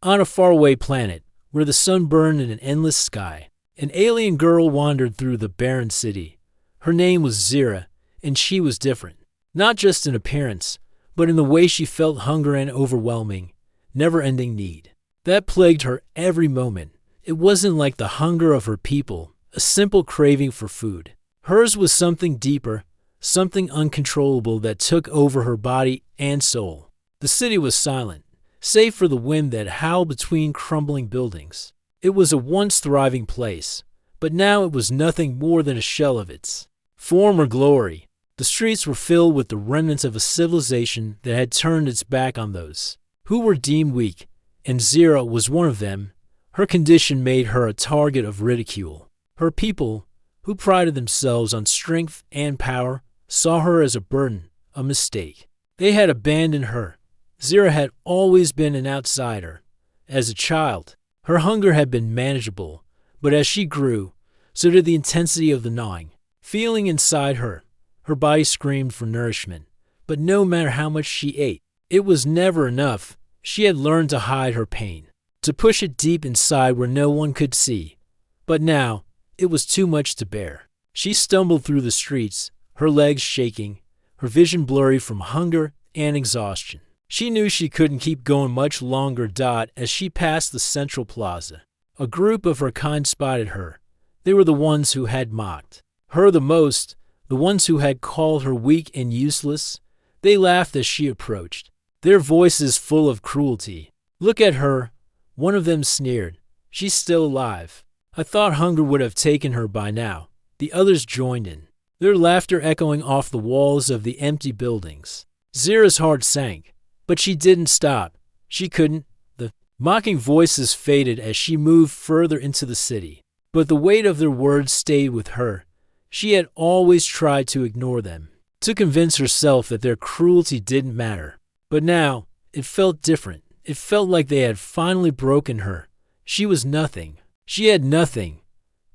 On a faraway planet, where the sun burned in an endless sky, an alien girl wandered through the barren city. Her name was Zira, and she was different. Not just in appearance, but in the way she felt hunger and overwhelming, never-ending need. That plagued her every moment. It wasn't like the hunger of her people, a simple craving for food. Hers was something deeper, something uncontrollable that took over her body and soul. The city was silent, save for the wind that howled between crumbling buildings. It was a once thriving place, but now it was nothing more than a shell of its former glory. The streets were filled with the remnants of a civilization that had turned its back on those who were deemed weak, and Zira was one of them. Her condition made her a target of ridicule. Her people, who prided themselves on strength and power, saw her as a burden, a mistake. They had abandoned her. Zira had always been an outsider. As a child, her hunger had been manageable, but as she grew, so did the intensity of the gnawing feeling inside her. Her body screamed for nourishment, but no matter how much she ate, it was never enough. She had learned to hide her pain, to push it deep inside where no one could see. But now, it was too much to bear. She stumbled through the streets, her legs shaking, her vision blurry from hunger and exhaustion. She knew she couldn't keep going much longer. As she passed the central plaza, a group of her kind spotted her. They were the ones who had mocked her the most, the ones who had called her weak and useless. They laughed as she approached, their voices full of cruelty. "Look at her," one of them sneered. "She's still alive. I thought hunger would have taken her by now." The others joined in, their laughter echoing off the walls of the empty buildings. Zira's heart sank, but she didn't stop. She couldn't. The mocking voices faded as she moved further into the city, but the weight of their words stayed with her. She had always tried to ignore them, to convince herself that their cruelty didn't matter. But now, it felt different. It felt like they had finally broken her. She was nothing. She had nothing.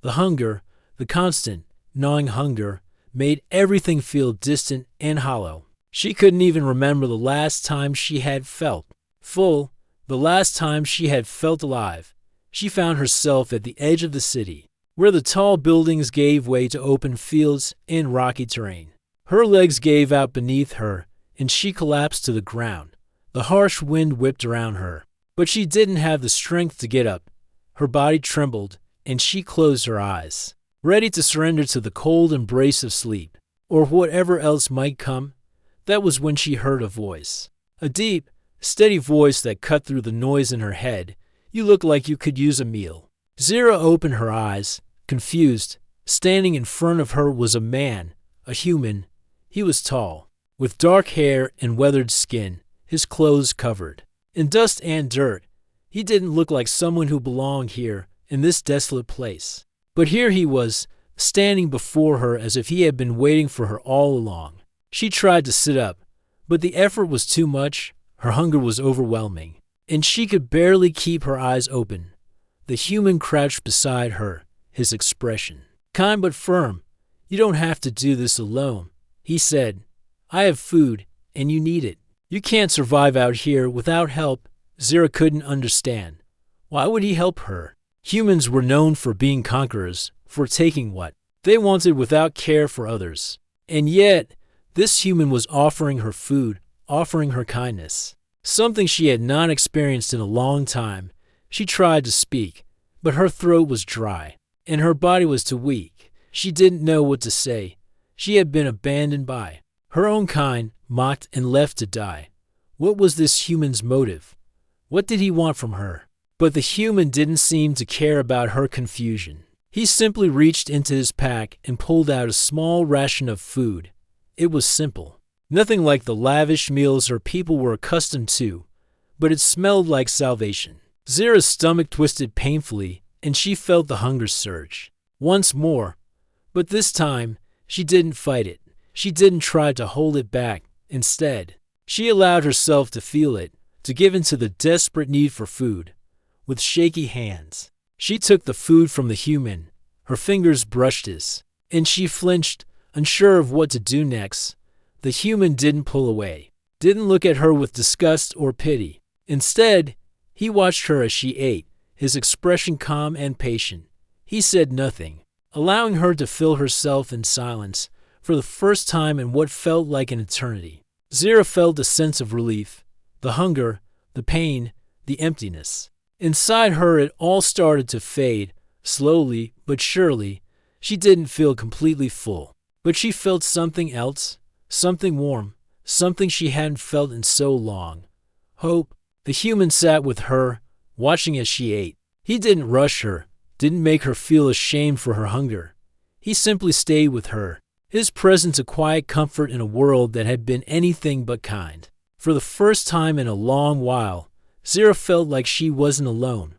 The hunger, the constant, gnawing hunger, made everything feel distant and hollow. She couldn't even remember the last time she had felt full, the last time she had felt alive. She found herself at the edge of the city, where the tall buildings gave way to open fields and rocky terrain. Her legs gave out beneath her, and she collapsed to the ground. The harsh wind whipped around her, but she didn't have the strength to get up. Her body trembled, and she closed her eyes, ready to surrender to the cold embrace of sleep, or whatever else might come. That was when she heard a voice, a deep, steady voice that cut through the noise in her head. "You look like you could use a meal." Zira opened her eyes, confused. Standing in front of her was a man, a human. He was tall, with dark hair and weathered skin, his clothes covered in dust and dirt. He didn't look like someone who belonged here, in this desolate place. But here he was, standing before her as if he had been waiting for her all along. She tried to sit up, but the effort was too much. Her hunger was overwhelming, and she could barely keep her eyes open. The human crouched beside her, his expression kind but firm. "You don't have to do this alone," he said. "I have food, and you need it. You can't survive out here without help." Zira couldn't understand. Why would he help her? Humans were known for being conquerors, for taking what they wanted without care for others. And yet, this human was offering her food, offering her kindness, something she had not experienced in a long time. She tried to speak, but her throat was dry, and her body was too weak. She didn't know what to say. She had been abandoned by her own kind, mocked and left to die. What was this human's motive? What did he want from her? But the human didn't seem to care about her confusion. He simply reached into his pack and pulled out a small ration of food. It was simple, nothing like the lavish meals her people were accustomed to, but it smelled like salvation. Zira's stomach twisted painfully, and she felt the hunger surge once more. But this time, she didn't fight it. She didn't try to hold it back. Instead, she allowed herself to feel it, to give in to the desperate need for food. With shaky hands, she took the food from the human. Her fingers brushed his, and she flinched, unsure of what to do next. The human didn't pull away, didn't look at her with disgust or pity. Instead, He watched her as she ate, his expression calm and patient. He said nothing, allowing her to fill herself in silence for the first time in what felt like an eternity. Zira felt a sense of relief, the hunger, the pain, the emptiness. Inside her it all started to fade, slowly but surely. She didn't feel completely full, but she felt something else, something warm, something she hadn't felt in so long. Hope. The human sat with her, watching as she ate. He didn't rush her, didn't make her feel ashamed for her hunger. He simply stayed with her, his presence a quiet comfort in a world that had been anything but kind. For the first time in a long while, Zira felt like she wasn't alone.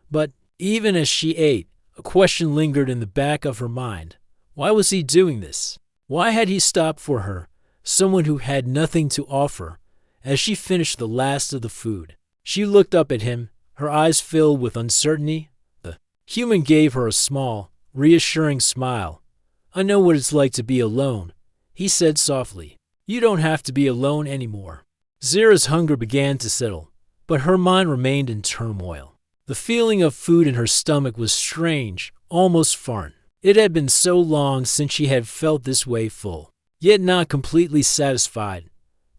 But even as she ate, a question lingered in the back of her mind. Why was he doing this? Why had he stopped for her, someone who had nothing to offer? As she finished the last of the food, she looked up at him, her eyes filled with uncertainty. The human gave her a small, reassuring smile. "I know what it's like to be alone," he said softly. "You don't have to be alone anymore." Zira's hunger began to settle, but her mind remained in turmoil. The feeling of food in her stomach was strange, almost foreign. It had been so long since she had felt this way full, yet not completely satisfied.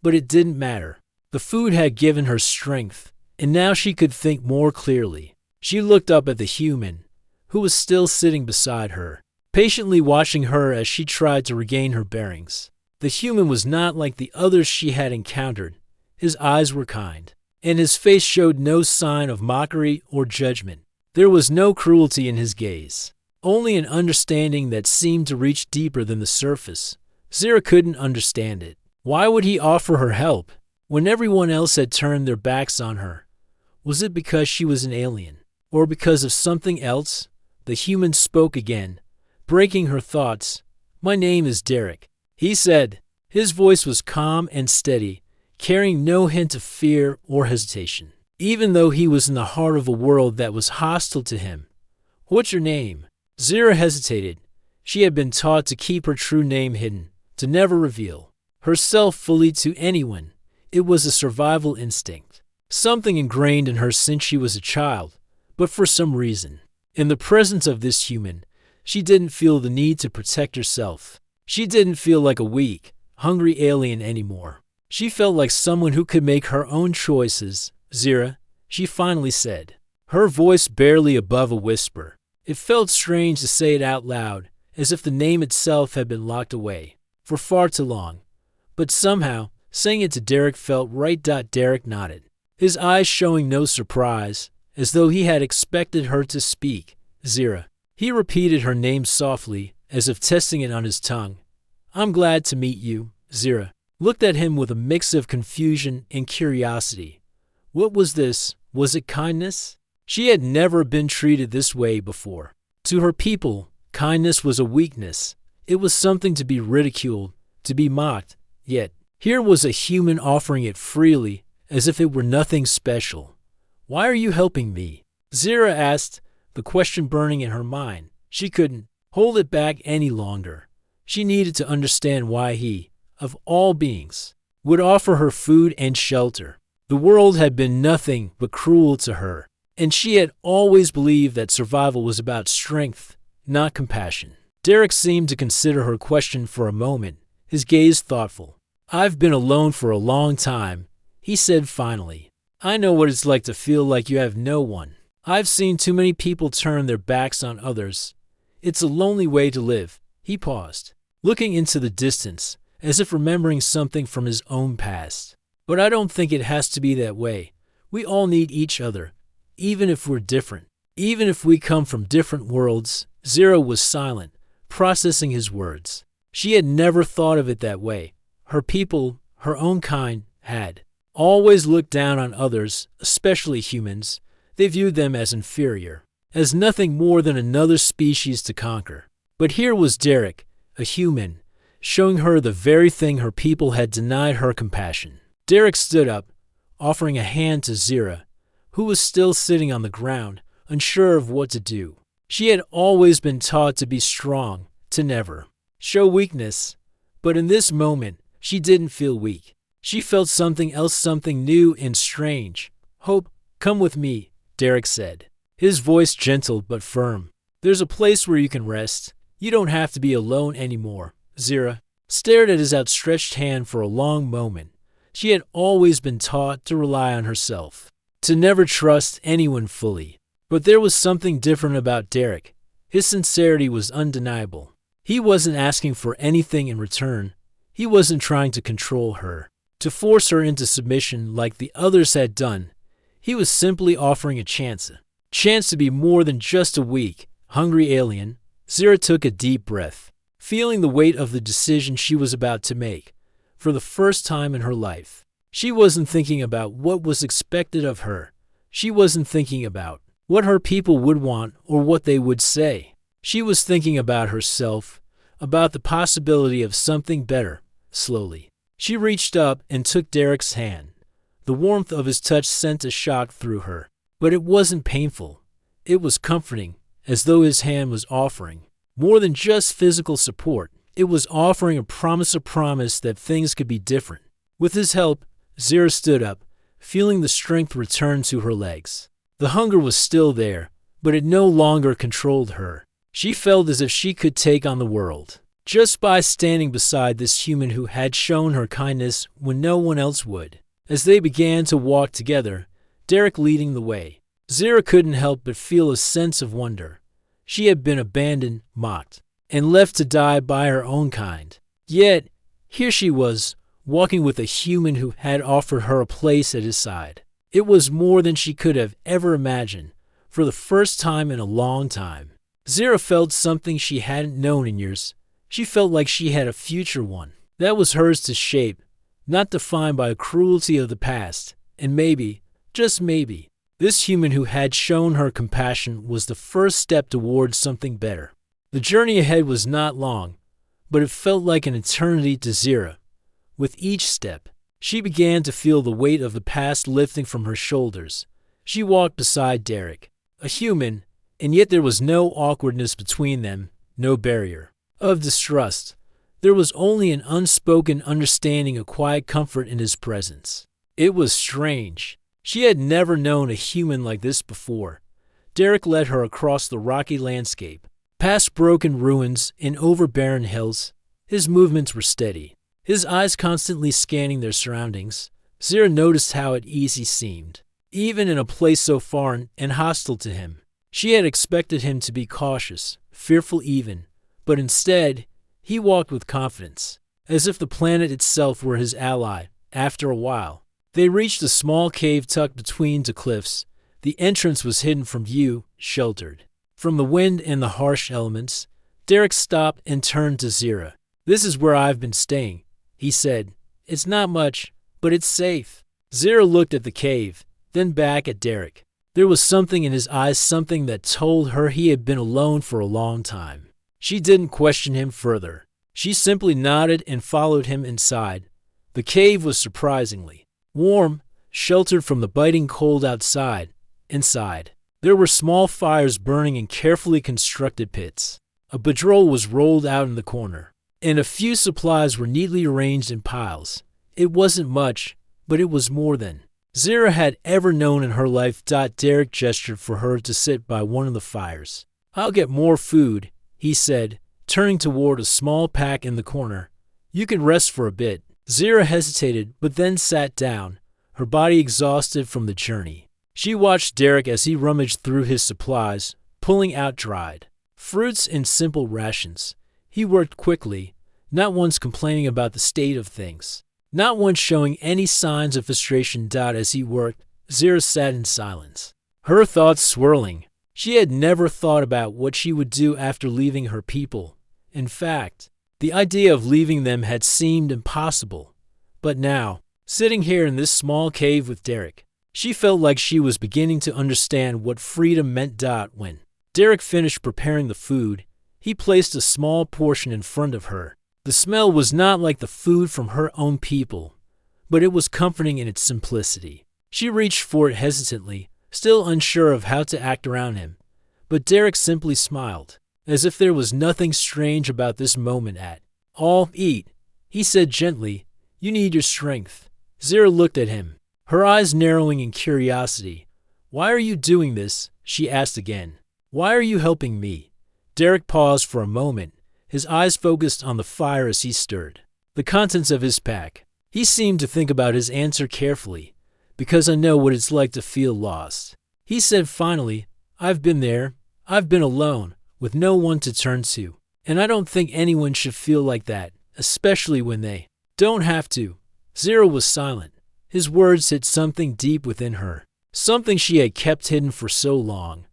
But it didn't matter. The food had given her strength, and now she could think more clearly. She looked up at the human, who was still sitting beside her, patiently watching her as she tried to regain her bearings. The human was not like the others she had encountered. His eyes were kind, and his face showed no sign of mockery or judgment. There was no cruelty in his gaze, only an understanding that seemed to reach deeper than the surface. Zira couldn't understand it. Why would he offer her help when everyone else had turned their backs on her? Was it because she was an alien, or because of something else? The human spoke again, breaking her thoughts. "My name is Derek," he said. His voice was calm and steady, carrying no hint of fear or hesitation, even though he was in the heart of a world that was hostile to him. "What's your name?" Zira hesitated. She had been taught to keep her true name hidden, to never reveal herself fully to anyone. It was a survival instinct, something ingrained in her since she was a child. But for some reason, in the presence of this human, she didn't feel the need to protect herself. She didn't feel like a weak, hungry alien anymore. She felt like someone who could make her own choices. "Zira," she finally said, her voice barely above a whisper. It felt strange to say it out loud, as if the name itself had been locked away for far too long. But somehow, saying it to Derek felt right. Derek nodded, his eyes showing no surprise, as though he had expected her to speak. "Zira." He repeated her name softly, as if testing it on his tongue. "I'm glad to meet you." Zira looked at him with a mix of confusion and curiosity. What was this? Was it kindness? She had never been treated this way before. To her people, kindness was a weakness. It was something to be ridiculed, to be mocked. Yet, here was a human offering it freely, as if it were nothing special. "Why are you helping me?" Zira asked, the question burning in her mind. She couldn't hold it back any longer. She needed to understand why he, of all beings, would offer her food and shelter. The world had been nothing but cruel to her, and she had always believed that survival was about strength, not compassion. Derek seemed to consider her question for a moment, his gaze thoughtful. "I've been alone for a long time," he said finally. "I know what it's like to feel like you have no one. I've seen too many people turn their backs on others. It's a lonely way to live." He paused, looking into the distance, as if remembering something from his own past. "But I don't think it has to be that way. We all need each other, even if we're different, even if we come from different worlds." Zira was silent, processing his words. She had never thought of it that way. Her people, her own kind, had always looked down on others, especially humans. They viewed them as inferior, as nothing more than another species to conquer. But here was Derek, a human, showing her the very thing her people had denied her: compassion. Derek stood up, offering a hand to Zira, who was still sitting on the ground, unsure of what to do. She had always been taught to be strong, to never show weakness. But in this moment, she didn't feel weak. She felt something else, something new and strange. Hope, Come with me, Derek said, his voice gentle but firm. There's a place where you can rest. You don't have to be alone anymore. Zira stared at his outstretched hand for a long moment. She had always been taught to rely on herself, to never trust anyone fully. But there was something different about Derek. His sincerity was undeniable. He wasn't asking for anything in return. He wasn't trying to control her, to force her into submission like the others had done. He was simply offering a chance to be more than just a weak, hungry alien. Zira took a deep breath, feeling the weight of the decision she was about to make. For the first time in her life, she wasn't thinking about what was expected of her. She wasn't thinking about what her people would want or what they would say. She was thinking about herself, about the possibility of something better. Slowly, she reached up and took Derek's hand. The warmth of his touch sent a shock through her, but it wasn't painful. It was comforting, as though his hand was offering more than just physical support. It was offering a promise that things could be different. With his help, Zira stood up, feeling the strength return to her legs. The hunger was still there, but it no longer controlled her. She felt as if she could take on the world, just by standing beside this human who had shown her kindness when no one else would. As they began to walk together, Derek leading the way, Zira couldn't help but feel a sense of wonder. She had been abandoned, mocked, and left to die by her own kind. Yet, here she was, walking with a human who had offered her a place at his side. It was more than she could have ever imagined. For the first time in a long time, Zira felt something she hadn't known in years. She felt like she had a future one that was hers to shape, not defined by the cruelty of the past. And maybe, just maybe, this human who had shown her compassion was the first step towards something better. The journey ahead was not long, but it felt like an eternity to Zira. With each step, she began to feel the weight of the past lifting from her shoulders. She walked beside Derek, a human, and yet there was no awkwardness between them, no barrier of distrust. There was only an unspoken understanding, a quiet comfort in his presence. It was strange. She had never known a human like this before. Derek led her across the rocky landscape, past broken ruins and over barren hills. His movements were steady, his eyes constantly scanning their surroundings. Zira noticed how at ease he seemed, even in a place so foreign and hostile to him. She had expected him to be cautious, fearful even, but instead, he walked with confidence, as if the planet itself were his ally. After a while, they reached a small cave tucked between two cliffs. The entrance was hidden from view, sheltered from the wind and the harsh elements. Derek stopped and turned to Zira. "This is where I've been staying," he said. "It's not much, but it's safe." Zira looked at the cave, then back at Derek. There was something in his eyes, something that told her he had been alone for a long time. She didn't question him further. She simply nodded and followed him inside. The cave was surprisingly warm, sheltered from the biting cold outside. Inside, there were small fires burning in carefully constructed pits. A bedroll was rolled out in the corner, and a few supplies were neatly arranged in piles. It wasn't much, but it was more than Zira had ever known in her life. Derek gestured for her to sit by one of the fires. "I'll get more food," he said, turning toward a small pack in the corner. "You can rest for a bit." Zira hesitated, but then sat down, her body exhausted from the journey. She watched Derek as he rummaged through his supplies, pulling out dried fruits and simple rations. He worked quickly, not once complaining about the state of things, not once showing any signs of frustration. As he worked, Zira sat in silence, her thoughts swirling. She had never thought about what she would do after leaving her people. In fact, the idea of leaving them had seemed impossible. But now, sitting here in this small cave with Derek, she felt like she was beginning to understand what freedom meant. When Derek finished preparing the food, he placed a small portion in front of her. The smell was not like the food from her own people, but it was comforting in its simplicity. She reached for it hesitantly, still unsure of how to act around him. But Derek simply smiled, as if there was nothing strange about this moment at all. "Eat," he said gently. "You need your strength." Zira looked at him, her eyes narrowing in curiosity. "Why are you doing this?" she asked again. "Why are you helping me?" Derek paused for a moment, his eyes focused on the fire as he stirred the contents of his pack. He seemed to think about his answer carefully. "Because I know what it's like to feel lost," he said finally. "I've been there. I've been alone, with no one to turn to. And I don't think anyone should feel like that, especially when they don't have to." Zira was silent. His words hit something deep within her, something she had kept hidden for so long,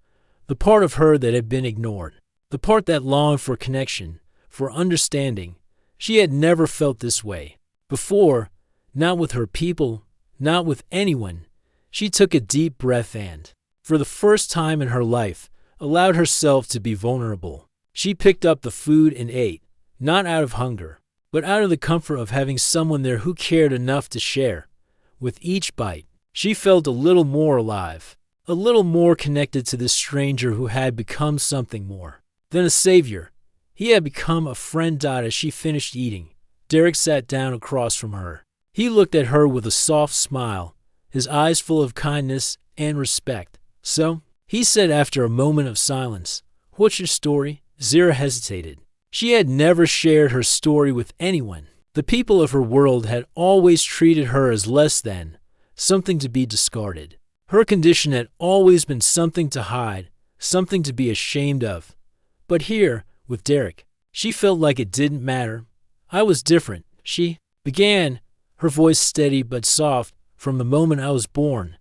the part of her that had been ignored, the part that longed for connection, for understanding. She had never felt this way before, not with her people, not with anyone. She took a deep breath and, for the first time in her life, allowed herself to be vulnerable. She picked up the food and ate, not out of hunger, but out of the comfort of having someone there who cared enough to share. With each bite, she felt a little more alive, a little more connected to this stranger who had become something more than a savior. He had become a friend. As she finished eating, Derek sat down across from her. He looked at her with a soft smile, his eyes full of kindness and respect. "So," he said after a moment of silence, "what's your story?" Zira hesitated. She had never shared her story with anyone. The people of her world had always treated her as less than, something to be discarded. Her condition had always been something to hide, something to be ashamed of. But here, with Derek, she felt like it didn't matter. "I was different," she began, her voice steady but soft. "From the moment I was born,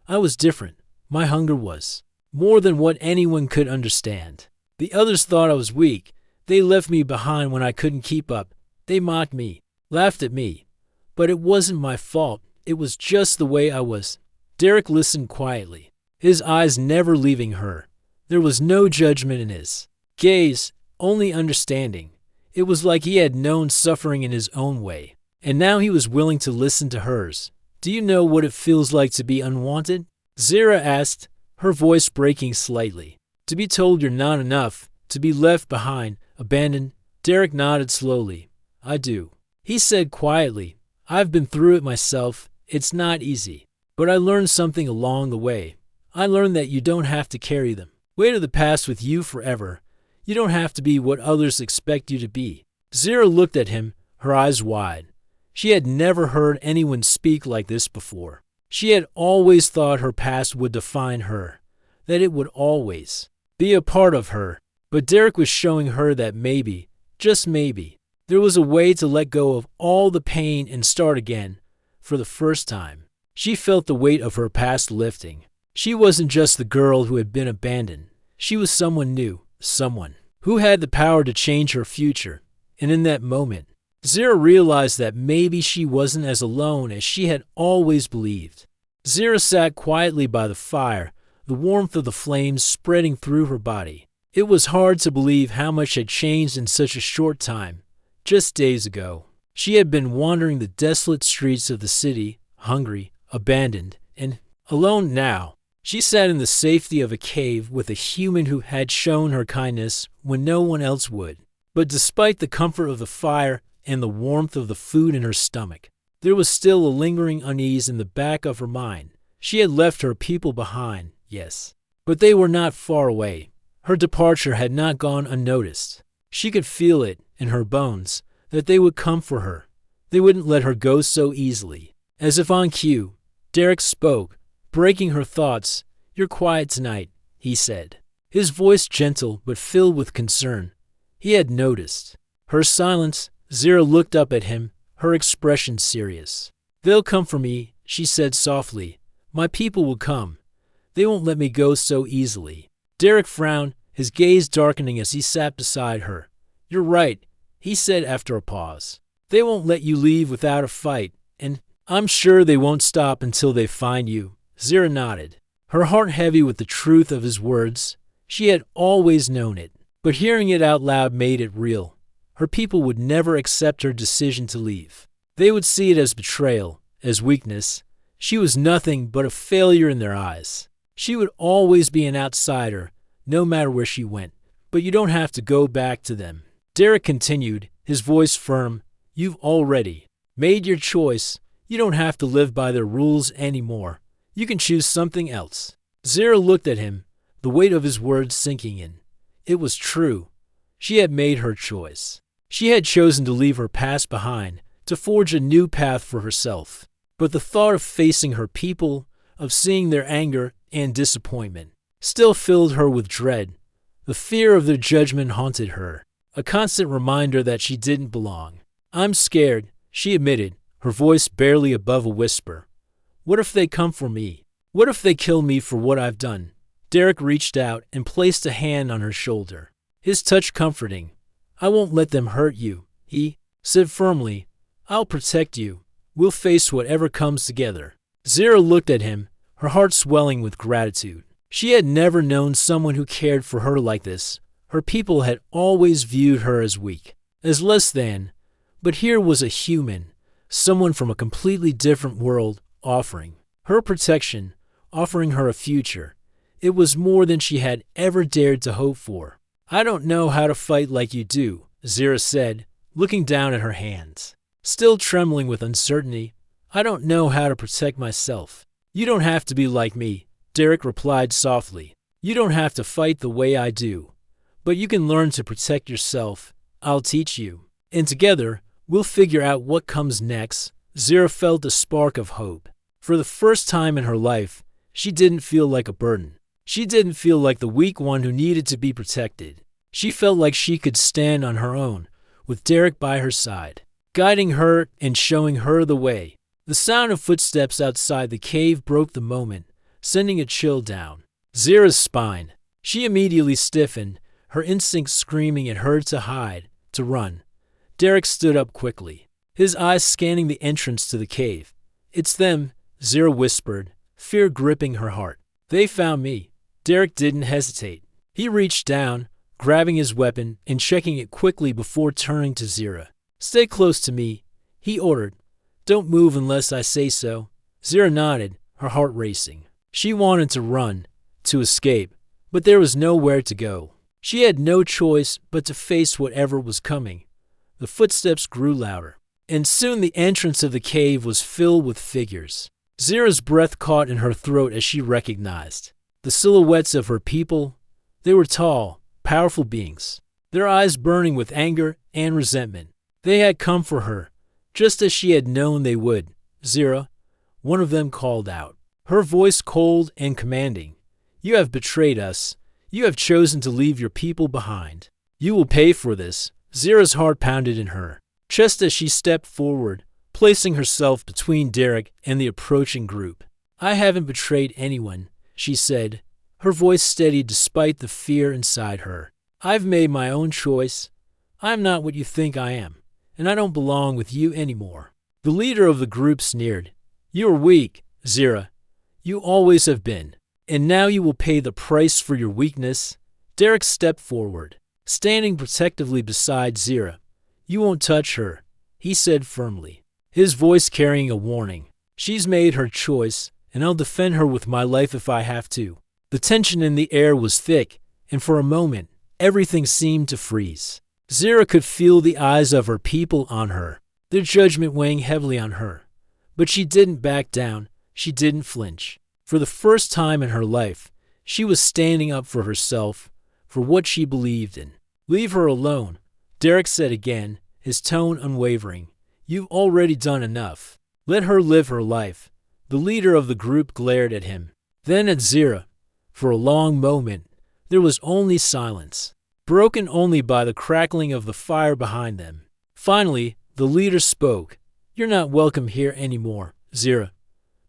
I was different. My hunger was more than what anyone could understand. The others thought I was weak. They left me behind when I couldn't keep up. They mocked me, laughed at me. But it wasn't my fault. It was just the way I was." Derek listened quietly, his eyes never leaving her. There was no judgment in his gaze, only understanding. It was like he had known suffering in his own way, and now he was willing to listen to hers. "Do you know what it feels like to be unwanted?" Zira asked, her voice breaking slightly. "To be told you're not enough, to be left behind, abandoned?" Derek nodded slowly. "I do," he said quietly. "I've been through it myself. It's not easy. But I learned something along the way. I learned that you don't have to carry the weight of the past with you forever. You don't have to be what others expect you to be." Zira looked at him, her eyes wide. She had never heard anyone speak like this before. She had always thought her past would define her, that it would always be a part of her. But Derek was showing her that maybe, just maybe, there was a way to let go of all the pain and start again. For the first time, she felt the weight of her past lifting. She wasn't just the girl who had been abandoned. She was someone new, someone who had the power to change her future. And in that moment, Zira realized that maybe she wasn't as alone as she had always believed. Zira sat quietly by the fire, the warmth of the flames spreading through her body. It was hard to believe how much had changed in such a short time. Just days ago, she had been wandering the desolate streets of the city, hungry, abandoned, and alone. Now, she sat in the safety of a cave with a human who had shown her kindness when no one else would. But despite the comfort of the fire and the warmth of the food in her stomach, there was still a lingering unease in the back of her mind. She had left her people behind, yes, but they were not far away. Her departure had not gone unnoticed. She could feel it in her bones that they would come for her. They wouldn't let her go so easily. As if on cue, Derek spoke, breaking her thoughts. "You're quiet tonight," he said, his voice gentle but filled with concern. He had noticed her silence. Zira looked up at him, her expression serious. "They'll come for me," she said softly. "My people will come. They won't let me go so easily." Derek frowned, his gaze darkening as he sat beside her. "You're right," he said after a pause. "They won't let you leave without a fight, and I'm sure they won't stop until they find you." Zira nodded, her heart heavy with the truth of his words. She had always known it, but hearing it out loud made it real. Her people would never accept her decision to leave. They would see it as betrayal, as weakness. She was nothing but a failure in their eyes. She would always be an outsider, no matter where she went. But you don't have to go back to them. Derek continued, his voice firm. "You've already made your choice. You don't have to live by their rules anymore. You can choose something else." Zira looked at him, the weight of his words sinking in. It was true. She had made her choice. She had chosen to leave her past behind, to forge a new path for herself. But the thought of facing her people, of seeing their anger and disappointment, still filled her with dread. The fear of their judgment haunted her, a constant reminder that she didn't belong. "I'm scared," she admitted, her voice barely above a whisper. "What if they come for me? What if they kill me for what I've done?" Derek reached out and placed a hand on her shoulder, his touch comforting. "I won't let them hurt you," he said firmly. "I'll protect you. We'll face whatever comes together." Zira looked at him, her heart swelling with gratitude. She had never known someone who cared for her like this. Her people had always viewed her as weak, as less than, but here was a human, someone from a completely different world, offering her protection, offering her a future. It was more than she had ever dared to hope for. "I don't know how to fight like you do," Zira said, looking down at her hands, still trembling with uncertainty. "I don't know how to protect myself." "You don't have to be like me," Derek replied softly. "You don't have to fight the way I do. But you can learn to protect yourself. I'll teach you. And together, we'll figure out what comes next." Zira felt a spark of hope. For the first time in her life, she didn't feel like a burden. She didn't feel like the weak one who needed to be protected. She felt like she could stand on her own, with Derek by her side, guiding her and showing her the way. The sound of footsteps outside the cave broke the moment, sending a chill down Zira's spine. She immediately stiffened, her instincts screaming at her to hide, to run. Derek stood up quickly, his eyes scanning the entrance to the cave. "It's them," Zira whispered, fear gripping her heart. "They found me." Derek didn't hesitate. He reached down, grabbing his weapon and checking it quickly before turning to Zira. "Stay close to me," he ordered. "Don't move unless I say so." Zira nodded, her heart racing. She wanted to run, to escape, but there was nowhere to go. She had no choice but to face whatever was coming. The footsteps grew louder, and soon the entrance of the cave was filled with figures. Zira's breath caught in her throat as she recognized the silhouettes of her people. They were tall, powerful beings, their eyes burning with anger and resentment. They had come for her, just as she had known they would. "Zira," one of them called out, her voice cold and commanding. "You have betrayed us. You have chosen to leave your people behind. You will pay for this." Zira's heart pounded in her chest as she stepped forward, placing herself between Derek and the approaching group. "I haven't betrayed anyone," she said, her voice steady despite the fear inside her. "I've made my own choice. I'm not what you think I am, and I don't belong with you anymore." The leader of the group sneered. "You are weak, Zira. You always have been, and now you will pay the price for your weakness." Derek stepped forward, standing protectively beside Zira. "You won't touch her," he said firmly, his voice carrying a warning. "She's made her choice, and I'll defend her with my life if I have to." The tension in the air was thick, and for a moment, everything seemed to freeze. Zira could feel the eyes of her people on her, their judgment weighing heavily on her. But she didn't back down, she didn't flinch. For the first time in her life, she was standing up for herself, for what she believed in. "Leave her alone," Derek said again, his tone unwavering. "You've already done enough. Let her live her life." The leader of the group glared at him, then at Zira. For a long moment, there was only silence, broken only by the crackling of the fire behind them. Finally, the leader spoke. "You're not welcome here anymore, Zira.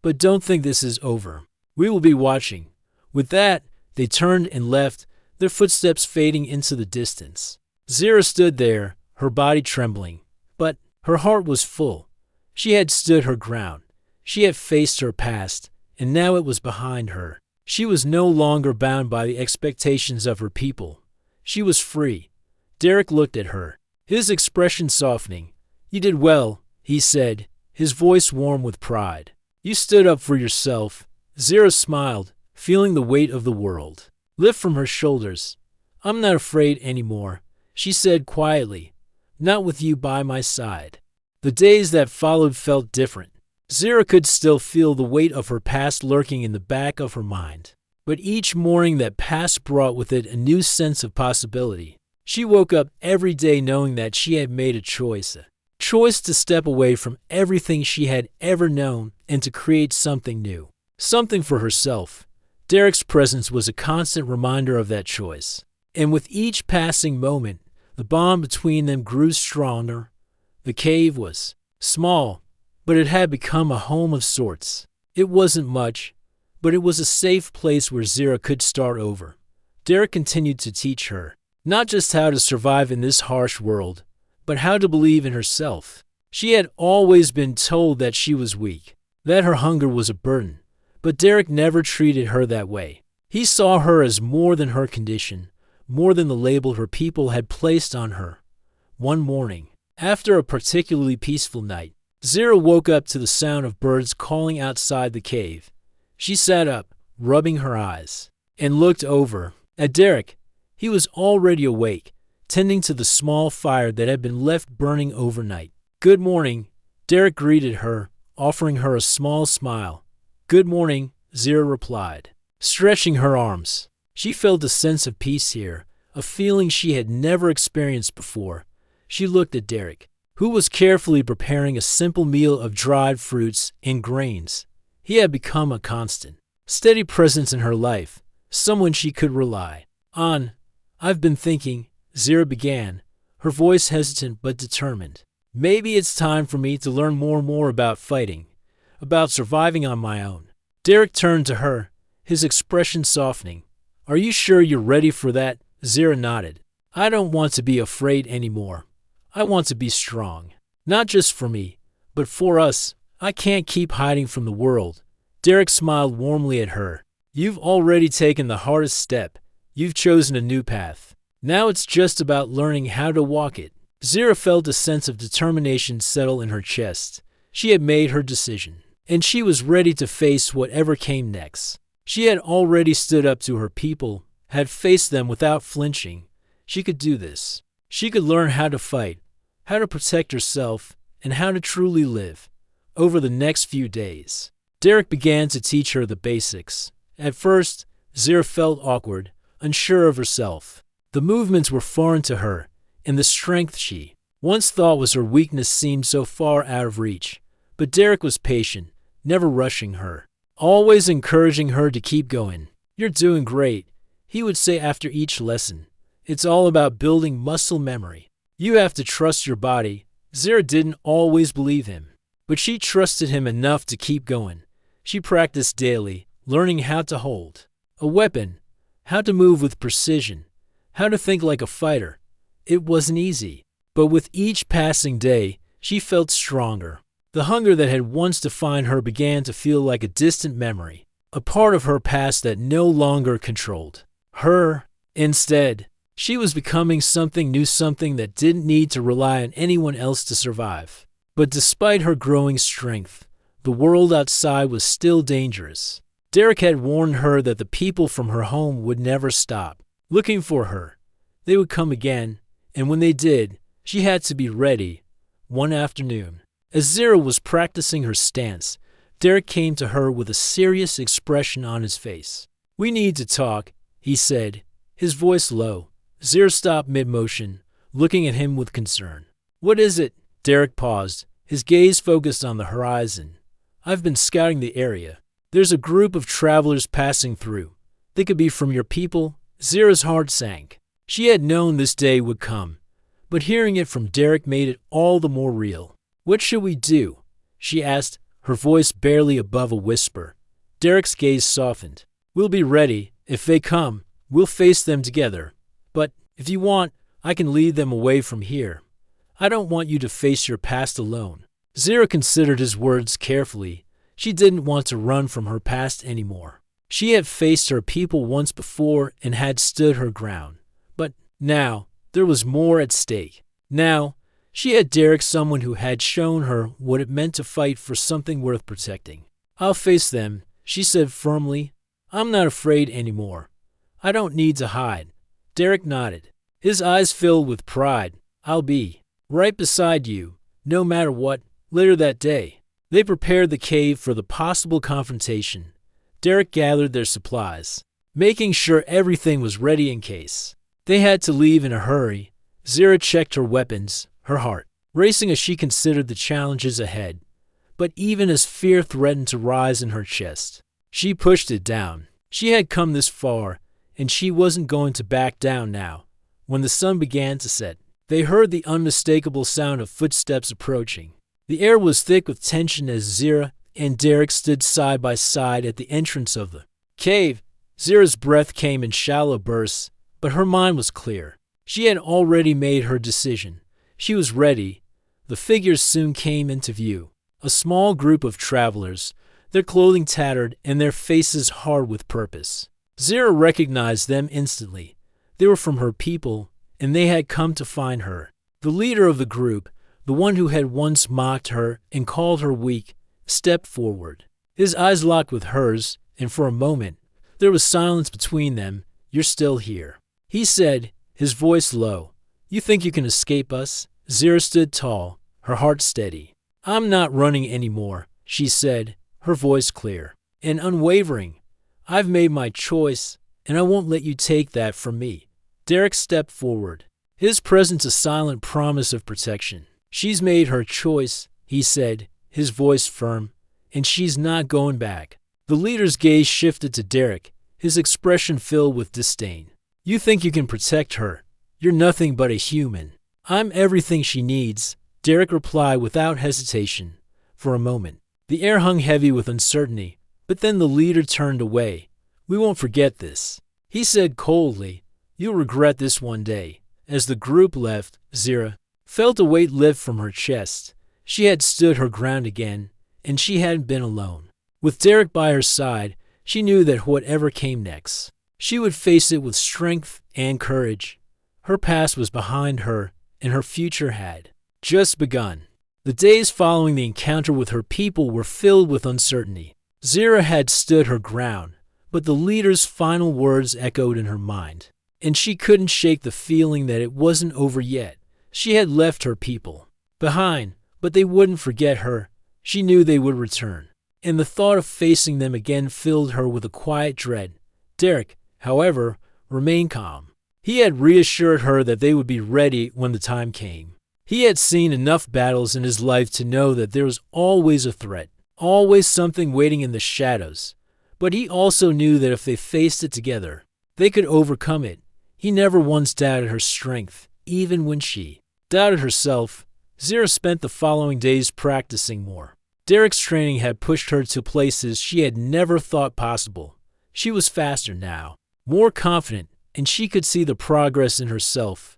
But don't think this is over. We will be watching." With that, they turned and left, their footsteps fading into the distance. Zira stood there, her body trembling, but her heart was full. She had stood her ground. She had faced her past, and now it was behind her. She was no longer bound by the expectations of her people. She was free. Derek looked at her, his expression softening. "You did well," he said, his voice warm with pride. "You stood up for yourself." Zira smiled, feeling the weight of the world lift from her shoulders. "I'm not afraid anymore," she said quietly. "Not with you by my side." The days that followed felt different. Zira could still feel the weight of her past lurking in the back of her mind. But each morning that passed brought with it a new sense of possibility. She woke up every day knowing that she had made a choice to step away from everything she had ever known and to create something new, something for herself. Derek's presence was a constant reminder of that choice. And with each passing moment, the bond between them grew stronger. The cave was small, but it had become a home of sorts. It wasn't much, but it was a safe place where Zira could start over. Derek continued to teach her, not just how to survive in this harsh world, but how to believe in herself. She had always been told that she was weak, that her hunger was a burden, but Derek never treated her that way. He saw her as more than her condition, more than the label her people had placed on her. One morning, after a particularly peaceful night, Zira woke up to the sound of birds calling outside the cave. She sat up, rubbing her eyes, and looked over at Derek. He was already awake, tending to the small fire that had been left burning overnight. "Good morning," Derek greeted her, offering her a small smile. "Good morning," Zira replied, stretching her arms. She felt a sense of peace here, a feeling she had never experienced before. She looked at Derek, who was carefully preparing a simple meal of dried fruits and grains. He had become a constant, steady presence in her life, someone she could rely on. "I've been thinking," Zira began, her voice hesitant but determined. "Maybe it's time for me to learn more about fighting, about surviving on my own." Derek turned to her, his expression softening. "Are you sure you're ready for that?" Zira nodded. "I don't want to be afraid anymore. I want to be strong. Not just for me, but for us. I can't keep hiding from the world." Derek smiled warmly at her. "You've already taken the hardest step. You've chosen a new path. Now it's just about learning how to walk it." Zira felt a sense of determination settle in her chest. She had made her decision, and she was ready to face whatever came next. She had already stood up to her people, had faced them without flinching. She could do this. She could learn how to fight, how to protect herself, and how to truly live. Over the next few days, Derek began to teach her the basics. At first, Zira felt awkward, unsure of herself. The movements were foreign to her, and the strength she once thought was her weakness seemed so far out of reach. But Derek was patient, never rushing her, always encouraging her to keep going. "You're doing great," he would say after each lesson. "It's all about building muscle memory. You have to trust your body." Zira didn't always believe him, but she trusted him enough to keep going. She practiced daily, learning how to hold a weapon, how to move with precision, how to think like a fighter. It wasn't easy, but with each passing day, she felt stronger. The hunger that had once defined her began to feel like a distant memory, a part of her past that no longer controlled her. Instead, she was becoming something new, something that didn't need to rely on anyone else to survive. But despite her growing strength, the world outside was still dangerous. Derek had warned her that the people from her home would never stop looking for her. They would come again, and when they did, she had to be ready. One afternoon, as Zira was practicing her stance, Derek came to her with a serious expression on his face. "We need to talk," he said, his voice low. Zira stopped mid-motion, looking at him with concern. "What is it?" Derek paused, his gaze focused on the horizon. "I've been scouting the area. There's a group of travelers passing through. They could be from your people." Zira's heart sank. She had known this day would come, but hearing it from Derek made it all the more real. "What should we do?" she asked, her voice barely above a whisper. Derek's gaze softened. "We'll be ready. If they come, we'll face them together. But if you want, I can lead them away from here. I don't want you to face your past alone." Zira considered his words carefully. She didn't want to run from her past anymore. She had faced her people once before and had stood her ground. But now, there was more at stake. Now, she had Derek, someone who had shown her what it meant to fight for something worth protecting. "I'll face them," she said firmly. "I'm not afraid anymore. I don't need to hide." Derek nodded, his eyes filled with pride. "I'll be right beside you, no matter what." Later that day, they prepared the cave for the possible confrontation. Derek gathered their supplies, making sure everything was ready in case they had to leave in a hurry. Zira checked her weapons, her heart racing as she considered the challenges ahead. But even as fear threatened to rise in her chest, she pushed it down. She had come this far, and she wasn't going to back down now. When the sun began to set, they heard the unmistakable sound of footsteps approaching. The air was thick with tension as Zira and Derek stood side by side at the entrance of the cave. Zira's breath came in shallow bursts, but her mind was clear. She had already made her decision. She was ready. The figures soon came into view. A small group of travelers, their clothing tattered and their faces hard with purpose. Zira recognized them instantly. They were from her people, and they had come to find her. The leader of the group, the one who had once mocked her and called her weak, stepped forward. His eyes locked with hers, and for a moment, there was silence between them. "You're still here," he said, his voice low. "You think you can escape us?" Zira stood tall, her heart steady. "I'm not running anymore," she said, her voice clear and unwavering. "I've made my choice, and I won't let you take that from me." Derek stepped forward, his presence a silent promise of protection. "She's made her choice," he said, his voice firm, "and she's not going back." The leader's gaze shifted to Derek, his expression filled with disdain. "You think you can protect her? You're nothing but a human." "I'm everything she needs," Derek replied without hesitation. For a moment, the air hung heavy with uncertainty, but then the leader turned away. "We won't forget this," he said coldly. "You'll regret this one day." As the group left, Zira felt a weight lift from her chest. She had stood her ground again, and she hadn't been alone. With Derek by her side, she knew that whatever came next, she would face it with strength and courage. Her past was behind her, and her future had just begun. The days following the encounter with her people were filled with uncertainty. Zira had stood her ground, but the leader's final words echoed in her mind, and she couldn't shake the feeling that it wasn't over yet. She had left her people behind, but they wouldn't forget her. She knew they would return, and the thought of facing them again filled her with a quiet dread. Derek, however, remained calm. He had reassured her that they would be ready when the time came. He had seen enough battles in his life to know that there was always a threat, always something waiting in the shadows. But he also knew that if they faced it together, they could overcome it. He never once doubted her strength, even when she doubted herself. Zira spent the following days practicing more. Derek's training had pushed her to places she had never thought possible. She was faster now, more confident, and she could see the progress in herself.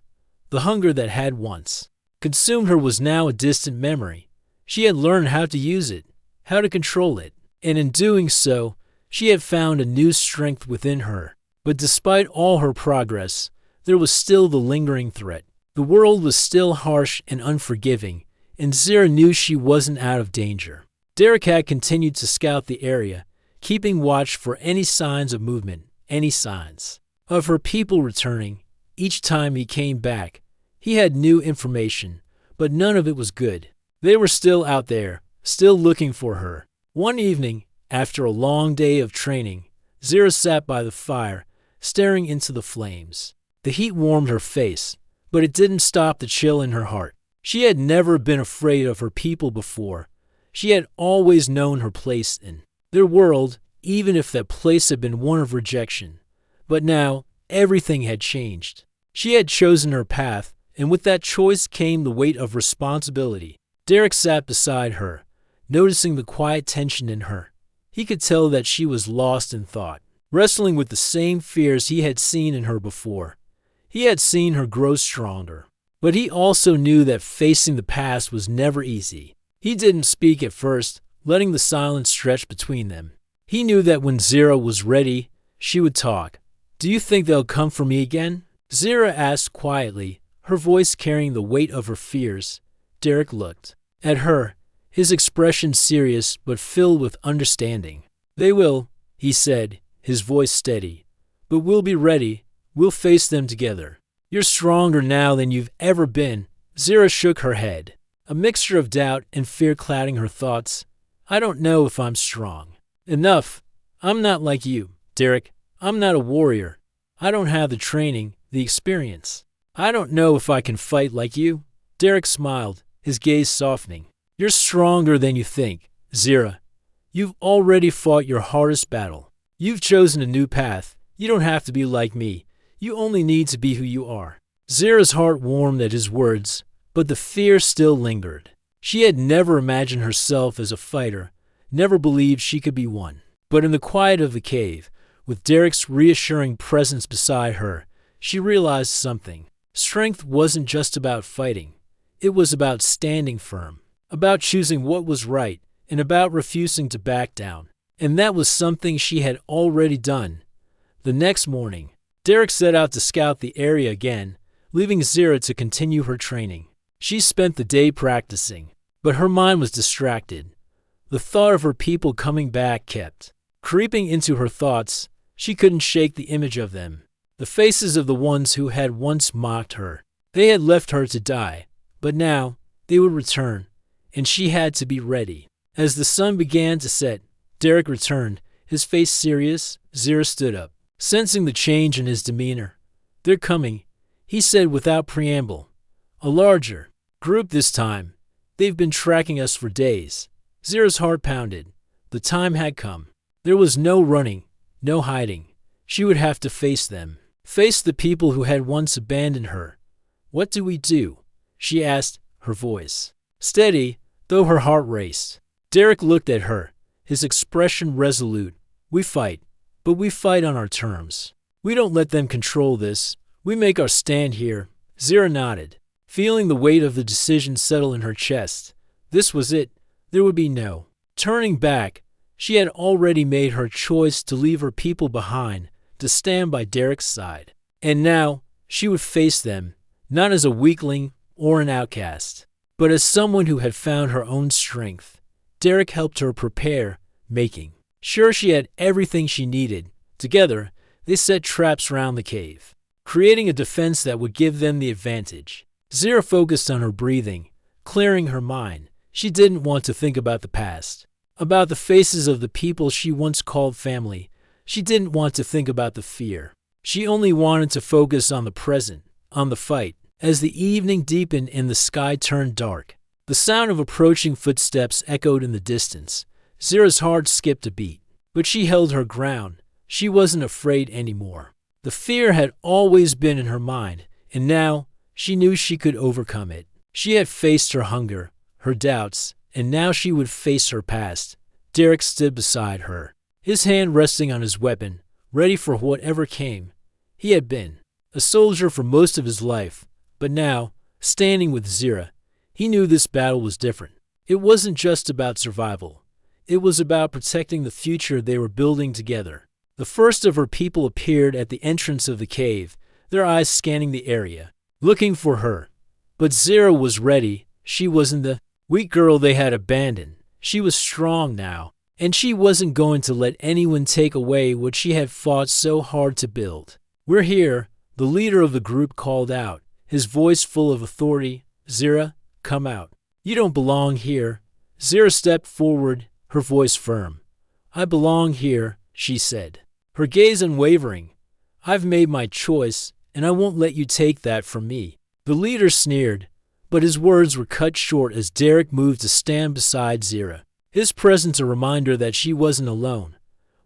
The hunger that had once consumed her was now a distant memory. She had learned how to use it, how to control it, and in doing so, she had found a new strength within her. But despite all her progress, there was still the lingering threat. The world was still harsh and unforgiving, and Zira knew she wasn't out of danger. Derek had continued to scout the area, keeping watch for any signs of movement, any signs of her people returning. Each time he came back, he had new information, but none of it was good. They were still out there, still looking for her. One evening, after a long day of training, Zira sat by the fire, staring into the flames. The heat warmed her face, but it didn't stop the chill in her heart. She had never been afraid of her people before. She had always known her place in their world, even if that place had been one of rejection. But now, everything had changed. She had chosen her path, and with that choice came the weight of responsibility. Derek sat beside her, noticing the quiet tension in her. He could tell that she was lost in thought, wrestling with the same fears he had seen in her before. He had seen her grow stronger, but he also knew that facing the past was never easy. He didn't speak at first, letting the silence stretch between them. He knew that when Zira was ready, she would talk. "Do you think they'll come for me again?" Zira asked quietly, her voice carrying the weight of her fears. Derek looked at her, his expression serious but filled with understanding. "They will," he said, his voice steady. "But we'll be ready. We'll face them together." "You're stronger now than you've ever been." Zira shook her head, a mixture of doubt and fear clouding her thoughts. "I don't know if I'm strong enough. I'm not like you, Derek. I'm not a warrior. I don't have the training, the experience. I don't know if I can fight like you." Derek smiled, his gaze softening. "You're stronger than you think, Zira. You've already fought your hardest battle. You've chosen a new path. You don't have to be like me. You only need to be who you are." Zira's heart warmed at his words, but the fear still lingered. She had never imagined herself as a fighter, never believed she could be one. But in the quiet of the cave, with Derek's reassuring presence beside her, she realized something. Strength wasn't just about fighting. It was about standing firm, about choosing what was right, and about refusing to back down. And that was something she had already done. The next morning, Derek set out to scout the area again, leaving Zira to continue her training. She spent the day practicing, but her mind was distracted. The thought of her people coming back kept creeping into her thoughts. She couldn't shake the image of them, the faces of the ones who had once mocked her. They had left her to die, but now they would return, and she had to be ready. As the sun began to set, Derek returned, his face serious. Zira stood up, sensing the change in his demeanor. "They're coming," he said without preamble. "A larger group this time. They've been tracking us for days." Zira's heart pounded. The time had come. There was no running, no hiding. She would have to face them, face the people who had once abandoned her. "What do we do?" she asked, her voice steady, though her heart raced. Derek looked at her, his expression resolute. "We fight, but we fight on our terms. We don't let them control this. We make our stand here." Zira nodded, feeling the weight of the decision settle in her chest. This was it. There would be no turning back. She had already made her choice to leave her people behind, to stand by Derek's side. And now she would face them, not as a weakling or an outcast, but as someone who had found her own strength. Derek helped her prepare, making sure she had everything she needed. Together, they set traps around the cave, creating a defense that would give them the advantage. Zira focused on her breathing, clearing her mind. She didn't want to think about the past, about the faces of the people she once called family. She didn't want to think about the fear. She only wanted to focus on the present, on the fight. As the evening deepened and the sky turned dark, the sound of approaching footsteps echoed in the distance. Zira's heart skipped a beat, but she held her ground. She wasn't afraid anymore. The fear had always been in her mind, and now she knew she could overcome it. She had faced her hunger, her doubts, and now she would face her past. Derek stood beside her, his hand resting on his weapon, ready for whatever came. He had been a soldier for most of his life, but now, standing with Zira, he knew this battle was different. It wasn't just about survival. It was about protecting the future they were building together. The first of her people appeared at the entrance of the cave, their eyes scanning the area, looking for her. But Zira was ready. She wasn't the weak girl they had abandoned. She was strong now, and she wasn't going to let anyone take away what she had fought so hard to build. "We're here," the leader of the group called out, his voice full of authority. "Zira, come out. You don't belong here." Zira stepped forward, her voice firm. "I belong here," she said, her gaze unwavering. "I've made my choice, and I won't let you take that from me." The leader sneered, but his words were cut short as Derek moved to stand beside Zira, his presence a reminder that she wasn't alone.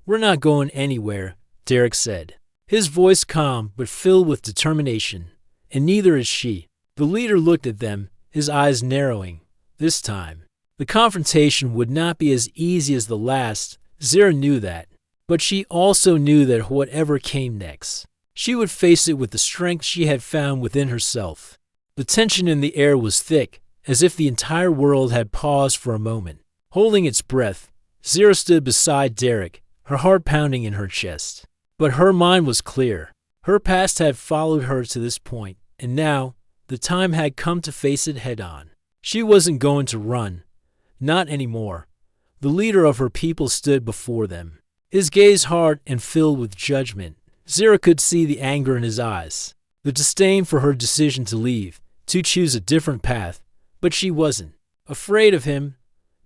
"We're not going anywhere," Derek said, his voice calm but filled with determination. "And neither is she." The leader looked at them, his eyes narrowing. This time, the confrontation would not be as easy as the last. Zira knew that, but she also knew that whatever came next, she would face it with the strength she had found within herself. The tension in the air was thick, as if the entire world had paused for a moment. Holding its breath, Zira stood beside Derek, her heart pounding in her chest. But her mind was clear. Her past had followed her to this point, and now the time had come to face it head-on. She wasn't going to run. Not anymore. The leader of her people stood before them, his gaze hard and filled with judgment. Zira could see the anger in his eyes, the disdain for her decision to leave, to choose a different path. But she wasn't afraid of him.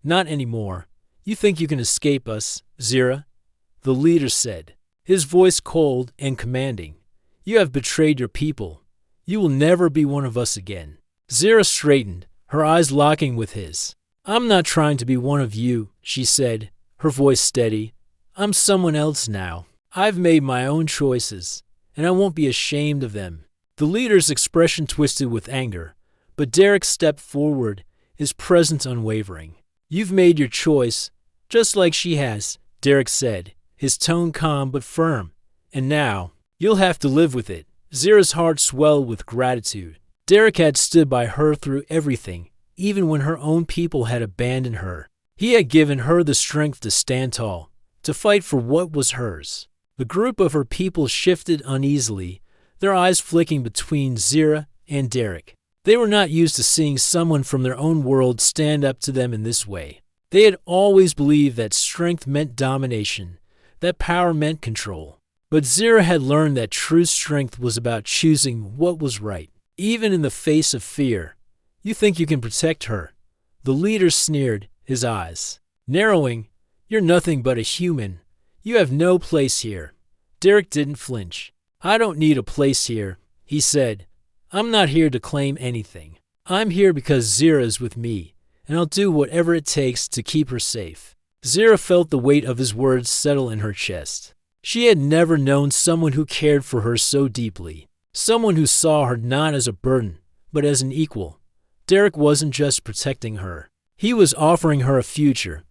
Not anymore. "You think you can escape us, Zira?" the leader said, his voice cold and commanding. "You have betrayed your people. You will never be one of us again." Zira straightened, her eyes locking with his. "I'm not trying to be one of you," she said, her voice steady. "I'm someone else now. I've made my own choices, and I won't be ashamed of them." The leader's expression twisted with anger, but Derek stepped forward, his presence unwavering. "You've made your choice, just like she has," Derek said, his tone calm but firm. "And now, you'll have to live with it." Zira's heart swelled with gratitude. Derek had stood by her through everything, even when her own people had abandoned her. He had given her the strength to stand tall, to fight for what was hers. The group of her people shifted uneasily, their eyes flicking between Zira and Derek. They were not used to seeing someone from their own world stand up to them in this way. They had always believed that strength meant domination, that power meant control. But Zira had learned that true strength was about choosing what was right, even in the face of fear. "You think you can protect her?" The leader sneered, his eyes narrowing. "You're nothing but a human. You have no place here." Derek didn't flinch. "I don't need a place here," he said. "I'm not here to claim anything. I'm here because Zira is with me, and I'll do whatever it takes to keep her safe." Zira felt the weight of his words settle in her chest. She had never known someone who cared for her so deeply, someone who saw her not as a burden, but as an equal. Derek wasn't just protecting her. He was offering her a future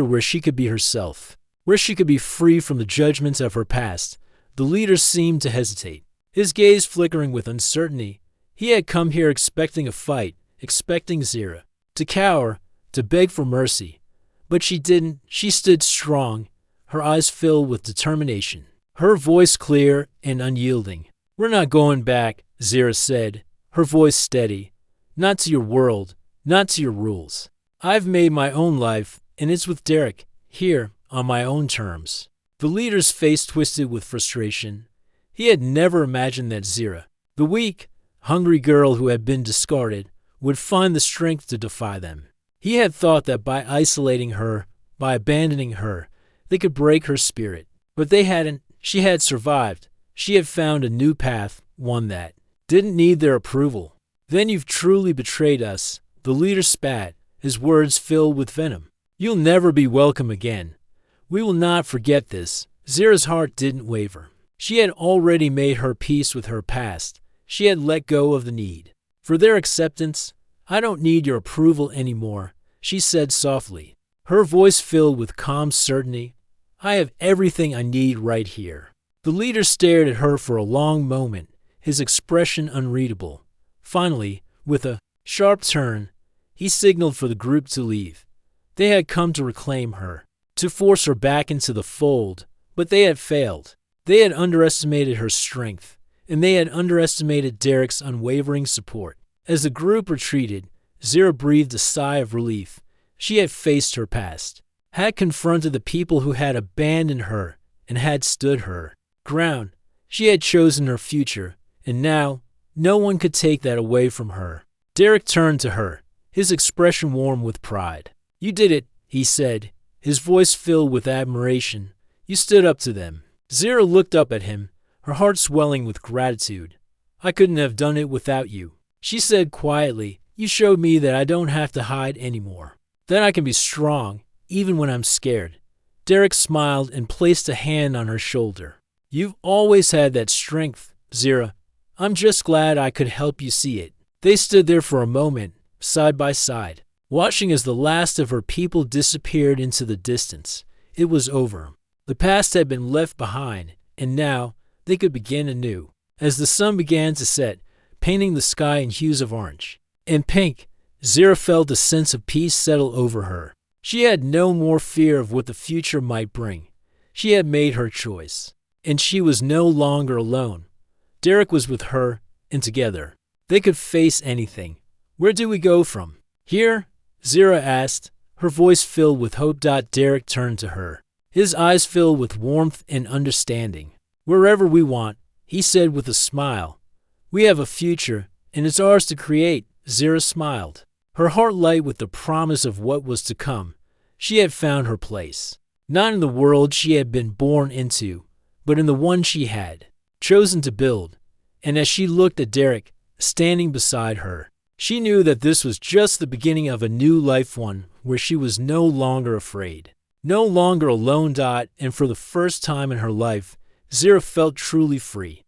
where she could be herself, where she could be free from the judgments of her past. The leader seemed to hesitate, his gaze flickering with uncertainty. He had come here expecting a fight, expecting Zira to cower, to beg for mercy. But she didn't. She stood strong, her eyes filled with determination, her voice clear and unyielding. "We're not going back," Zira said, her voice steady. "Not to your world, not to your rules. I've made my own life, and it's with Derek, here, on my own terms." The leader's face twisted with frustration. He had never imagined that Zira, the weak, hungry girl who had been discarded, would find the strength to defy them. He had thought that by isolating her, by abandoning her, they could break her spirit. But they hadn't. She had survived. She had found a new path, one that didn't need their approval. "Then you've truly betrayed us," the leader spat, his words filled with venom. "You'll never be welcome again. We will not forget this." Zira's heart didn't waver. She had already made her peace with her past. She had let go of the need for their acceptance. "I don't need your approval anymore," she said softly, her voice filled with calm certainty. "I have everything I need right here." The leader stared at her for a long moment, his expression unreadable. Finally, with a sharp turn, he signaled for the group to leave. They had come to reclaim her, to force her back into the fold, but they had failed. They had underestimated her strength, and they had underestimated Derek's unwavering support. As the group retreated, Zira breathed a sigh of relief. She had faced her past, had confronted the people who had abandoned her, and had stood her ground. She had chosen her future, and now no one could take that away from her. Derek turned to her, his expression warm with pride. "You did it," he said, his voice filled with admiration. "You stood up to them." Zira looked up at him, her heart swelling with gratitude. "I couldn't have done it without you," she said quietly. "You showed me that I don't have to hide anymore, that I can be strong, even when I'm scared." Derek smiled and placed a hand on her shoulder. "You've always had that strength, Zira. I'm just glad I could help you see it." They stood there for a moment, side by side, watching as the last of her people disappeared into the distance. It was over. The past had been left behind, and now they could begin anew. As the sun began to set, painting the sky in hues of orange and pink, Zira felt a sense of peace settle over her. She had no more fear of what the future might bring. She had made her choice, and she was no longer alone. Derek was with her, and together they could face anything. "Where do we go from here?" Zira asked, her voice filled with hope. Derek turned to her, his eyes filled with warmth and understanding. "Wherever we want," he said with a smile. "We have a future, and it's ours to create." Zira smiled, her heart light with the promise of what was to come. She had found her place, not in the world she had been born into, but in the one she had chosen to build. And as she looked at Derek, standing beside her, she knew that this was just the beginning of a new life, one where she was no longer afraid, no longer alone. And for the first time in her life, Zira felt truly free.